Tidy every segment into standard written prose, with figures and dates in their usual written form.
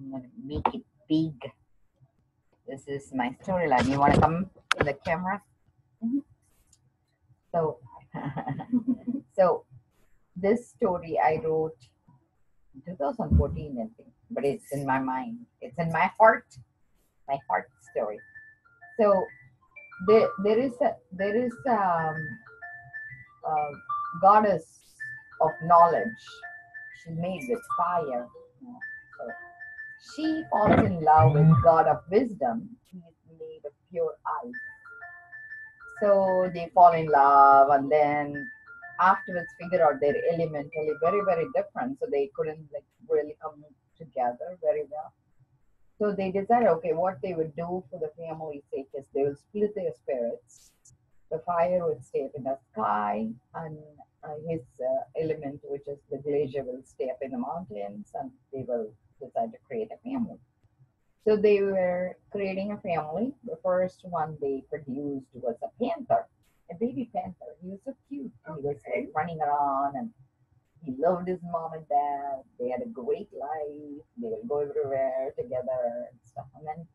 I'm gonna make it big. This is my storyline. You want to come in the camera? Mhm. So, so this story I wrote in 2014, I think, but it's in my mind. It's in my heart story. So there is a goddess of knowledge. She's made with fire. So she falls in love with God of wisdom. He's made of pure ice. So they fall in love and then afterwards figure out they're elementally very different. So they couldn't like really come together very well. So they decided, okay, what they would do for the family's sake is they will split their spirits. The fire would stay up in the sky, and his element, which is the glacier, will stay up in the mountains, and they will decide to create a family. So they were creating a family. The first one they produced was a panther, a baby panther. He was so cute. He was like running around and he loved his mom and dad. They had a great life. They would go everywhere together and stuff. And then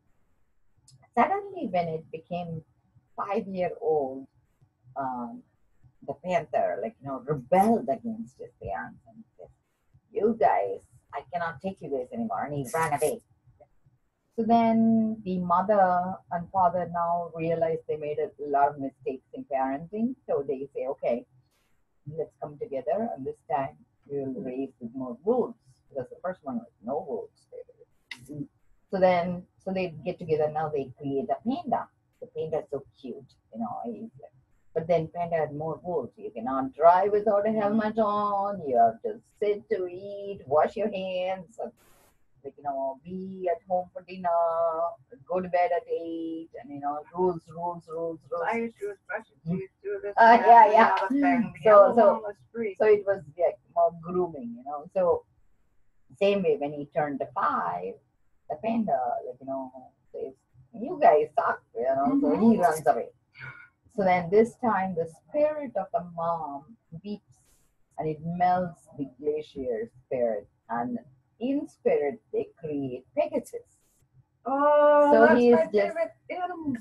suddenly, when it became 5 year old, um, the panther, like, rebelled against his parents and said, "You guys, I cannot take you guys anymore." And he ran away. So then the mother and father now realize they made a lot of mistakes in parenting. So they say, okay, let's come together and this time we will raise with more rules. Because the first one was no rules. So they get together now they create a panda. The panda is so cute, but then panda had more rules. You cannot drive without a helmet on, you have to sit to eat, wash your hands, be at home for dinner, go to bed at 8, and rules. I used to especially do this. Yeah. Thing. So it was like more grooming, So same way when he turned 5, the panda, says, "You guys suck," So he runs away. So then this time the spirit of the mom weeps and it melts the glacier spirit, and in spirit they create Pegasus. Oh, So that's he is my just favorite animal.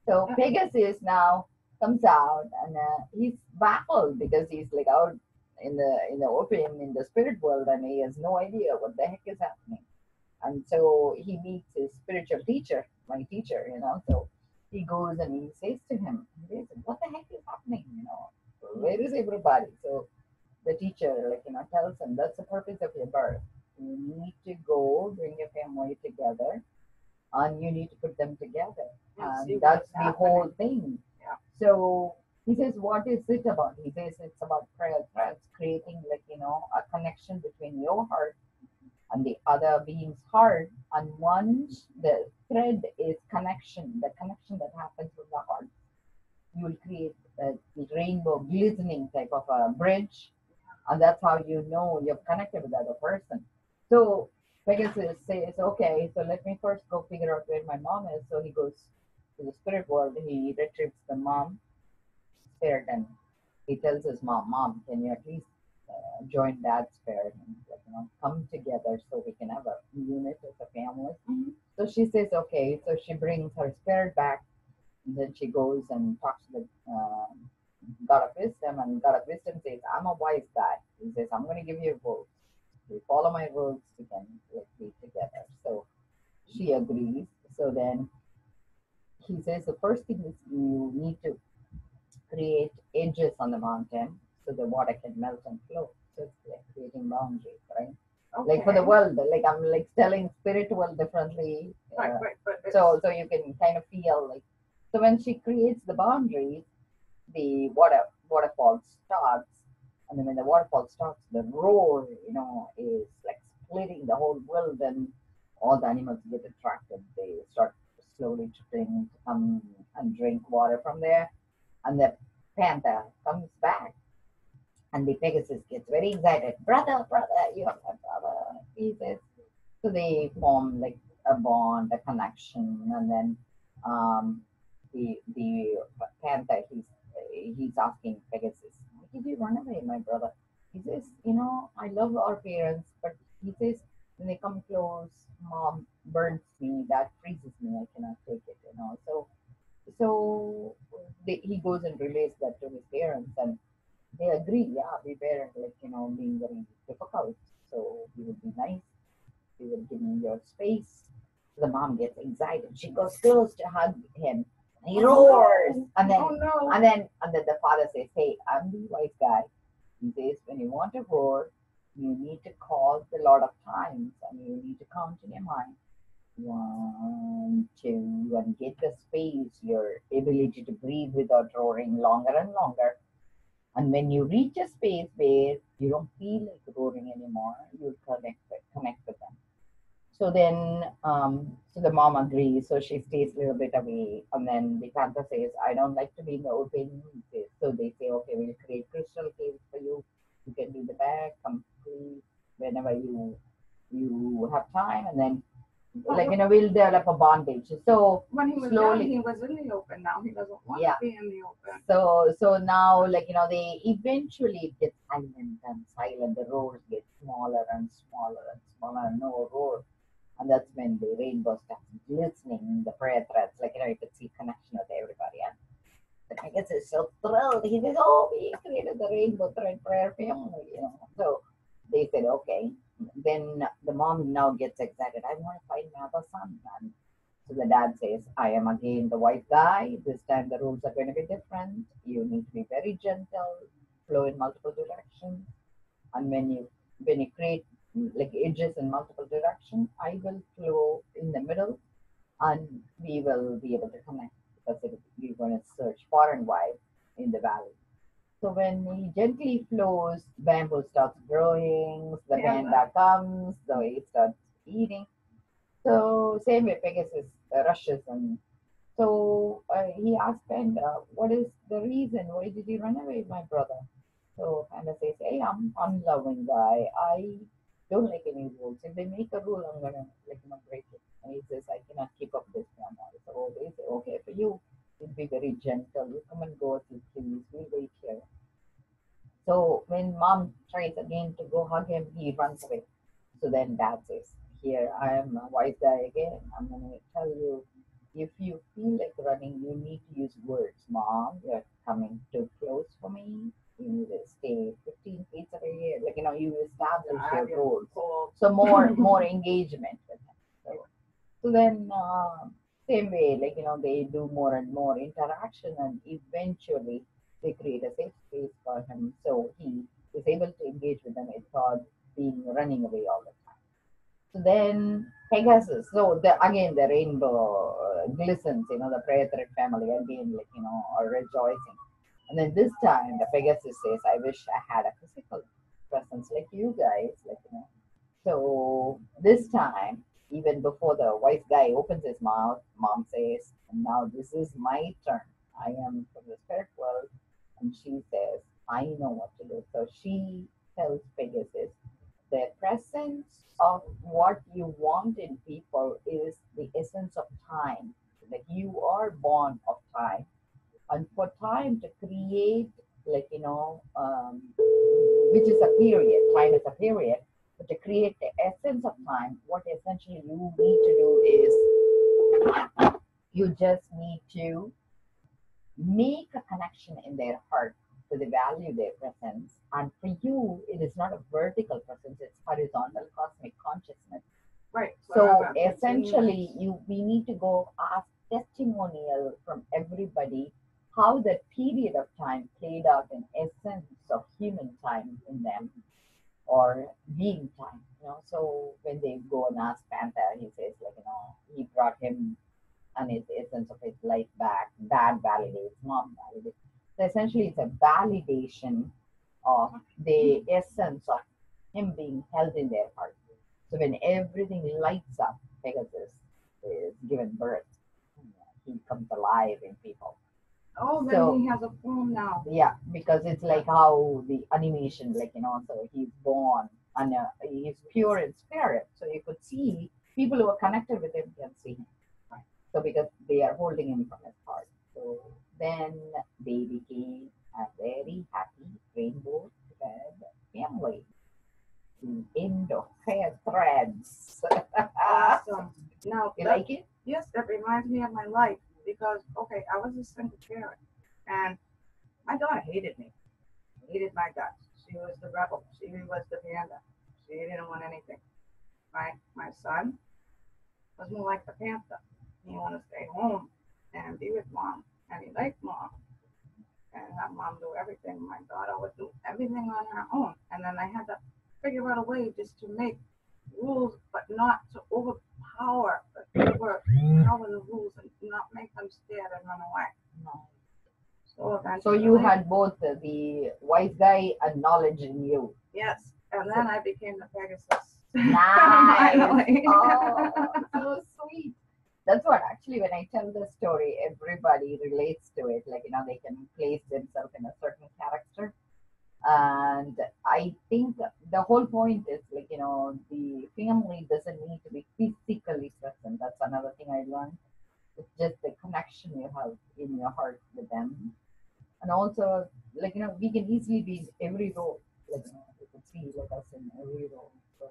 so Pegasus now comes out and he's baffled because he's like out in the open in the spirit world and he has no idea what the heck is happening. And so he meets his spiritual teacher, my teacher, So he goes and he says to him, he says, "What the heck is happening? Where is everybody?" So the teacher, tells him that's the purpose of your birth. You need to go bring your family together and you need to put them together. And that's the whole thing. Yeah. So he says, "What is it about?" He says, "It's about prayer threads, creating a connection between your heart and the other being's heart. And once the thread is connection, the connection that happens with the heart, you will create the rainbow glistening type of a bridge. And that's how you know you've connected with the other person." So Pegasus says, "Okay, so let me first go figure out where my mom is." So he goes to the spirit world, he retrieves the mom spirit, and he tells his mom, "Mom, can you at least join dad's spirit and come together so we can have a unit as a family?" So she says, "Okay." So she brings her spirit back, and then she goes and talks to the God of Wisdom, and God of Wisdom says, "I'm a wise guy." He says, "I'm going to give you rules. If you follow my rules, we can be together." So she agrees. So then he says, the first thing is you need to create edges on the mountain so the water can melt and flow. So it's like creating boundaries, right? Okay. Like for the world, like I'm like telling spiritual differently. Right. So you can kind of feel like, so when she creates the boundaries, the waterfall starts, and then when the waterfall starts, the roar, is like splitting the whole world, and all the animals get attracted. They start slowly trickling to come and drink water from there, and the panther comes back, and the Pegasus gets very excited. "Brother, brother, you are my brother," he says. So they form like a bond, a connection, and then um, the panther he's asking Pegasus, "Why did you run away, my brother?" He says, "I love our parents," but he says, When they come close, mom burns me. That freezes me. I cannot take it. So he goes and relays that to his parents, and they agree. Yeah, we were being very difficult. So he would be nice. He would give me your space. The mom gets excited. She goes close to hug him. He roars, and then Oh no. and then the father says, "Hey, I'm the wise guy." He says, "When you want to roar, you need to call the Lord of times, and you need to count in your mind. 1, 2, and get the space, your ability to breathe without roaring longer and longer. And when you reach a space where you don't feel like roaring anymore, you'll connect with them." So the mom agrees. So she stays a little bit away, and then the panther says, "I don't like to be in the open." So they say, "Okay, we'll create crystal caves for you. You can be the back, come free whenever you have time, and then we'll develop a bondage." So When he was young, slowly, he was in the open. Now he doesn't want to yeah. be in the open. So now, they eventually get silent and silent. The roars get smaller and smaller and smaller, and no roar. And that's when the rainbow starts glistening, the prayer threads, you could see connection with everybody. And the Pegasus is so thrilled. He says, "Oh, we created the rainbow thread prayer family. So they said, "Okay." Then the mom now gets excited. "I want to find my other son." And so the dad says, "I am again the white guy. This time the rules are going to be different. You need to be very gentle, flow in multiple directions. And when you create edges in multiple directions, I will flow in the middle, and we will be able to connect because we're going to search far and wide in the valley." So when he gently flows, bamboo starts growing, the Yeah, panda comes, the way starts eating. So same way Pegasus rushes, and so he asked Panda, "What is the reason? Why did you run away, my brother?" So Panda says, "Hey, I'm unloving guy. I don't like any rules. If they make a rule, I'm gonna break it." And he says, "I cannot keep up this drama." So they say, "Okay, for you, you'll be very gentle. You come and go if you please. We'll wait here." So when mom tries again to go hug him, he runs away. So then dad says, "Here, I am a wise guy again. I'm going to tell you, if you feel like running, you need to use words. Mom, you're coming too close for me. You need to stay 15 feet away. You establish I your get rules." cold. So more engagement with him. So then, same way, they do more and more interaction, and eventually they create a safe space for him. So he is able to engage with them without being running away all the time. So then Pegasus, so again the rainbow glistens, the prayer thread family again, are rejoicing. And then this time the Pegasus says, "I wish I had a physical presence like you guys, So this time, even before the wise guy opens his mouth, mom says, "Now this is my turn. I am from the spirit world." And she says, "I know what to do." So she tells Pegasus, "The presence of what you want in people is the essence of time. Like you are born of time, and for time to create, which is a period. Time is a period, but to create the essence of time, what essentially you need to do is you just need to make a connection in their heart to the value their presence. And for you, it is not a vertical presence; it's horizontal cosmic consciousness. Right. So Forever. essentially, we need to go ask testimonial from everybody how that period of time played out in essence of human time in them, or being time. So when they go and ask Panther, he says he brought him and his essence of his life back. Dad validates, mom validates. So essentially, it's a validation of the essence of him being held in their heart. So when everything lights up, Pegasus is given birth. He comes alive in people. Oh, then So he has a form now. yeah, because it's like how the animation, so he's born and he's pure in spirit. So you could see people who are connected with him can see him. So because they are holding him from his heart. So then they became a very happy rainbow red family. The end of hair threads. You like it? Yes, that reminds me of my life because okay, I was a single parent, and my daughter hated me, hated my guts. She was the rebel. She was the panda. She didn't want anything. My son was more like the panther. He wanted to stay home and be with mom, and he liked mom and have mom do everything. My daughter would do everything on her own, and then I had to figure out a way just to make rules, but not to overpower the rules and not make them scared and run away. No. So So you eventually, had both the wise guy and knowledge in you. yes, and So then I became the Pegasus. nice. Finally. Oh, so sweet. That's what actually when I tell the story, everybody relates to it. Like, they can place themselves in a certain character. And I think the whole point is like, the family doesn't need to be physically present. That's another thing I learned. It's just the connection you have in your heart with them. And also, like, we can easily be in every role. Like, you can see like us in every role. So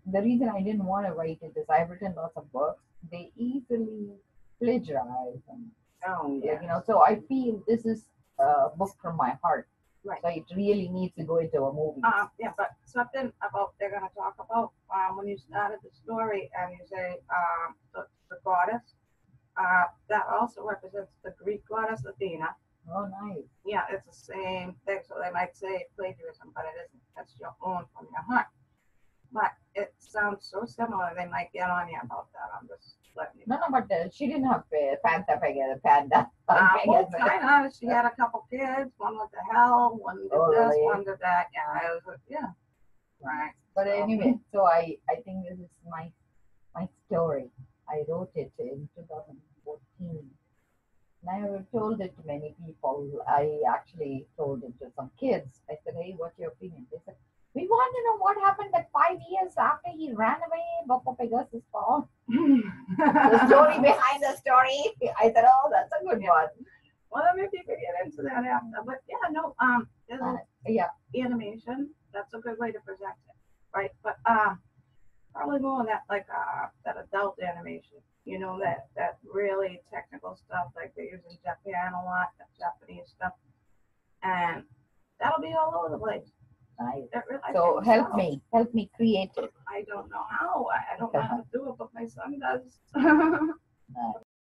the reason I didn't want to write it is I've written lots of books. They easily plagiarize and Oh like, yeah. so I feel this is a book from my heart. Right. So it really needs to go into a movie. Yeah, but something about they're gonna talk about when you started the story and you say the goddess, that also represents the Greek goddess Athena. Oh, nice. Yeah, it's the same thing. So they might say plagiarism, but it isn't. That's your own from your heart. But it sounds so similar. They might get on you about that. I'm just letting you No, know. no, but she didn't have panda. Well, Pegasus. kind of. She had a couple kids. One went to hell. One did Oh, this. really? One did that. Yeah, it was. Yeah. Right. But So, anyway, so I think this is my story. I wrote it in 2014. And I have told it to many people. I actually told it to some kids. I said, hey, what's your opinion? They said, we want to know what happened that 5 years after he ran away, Bappa Pegasus found. The story behind the story. I said, oh, that's a good one. well, then maybe we could get into that after. But yeah, no. There's Yeah. animation. That's a good way to present it, right? But probably more that like that adult animation. That really technical stuff like they use in Japan a lot, that Japanese stuff, and that'll be all over the place. Nice. I So think help me create it. I don't know how. I don't know how to do it, but my son does. Nice.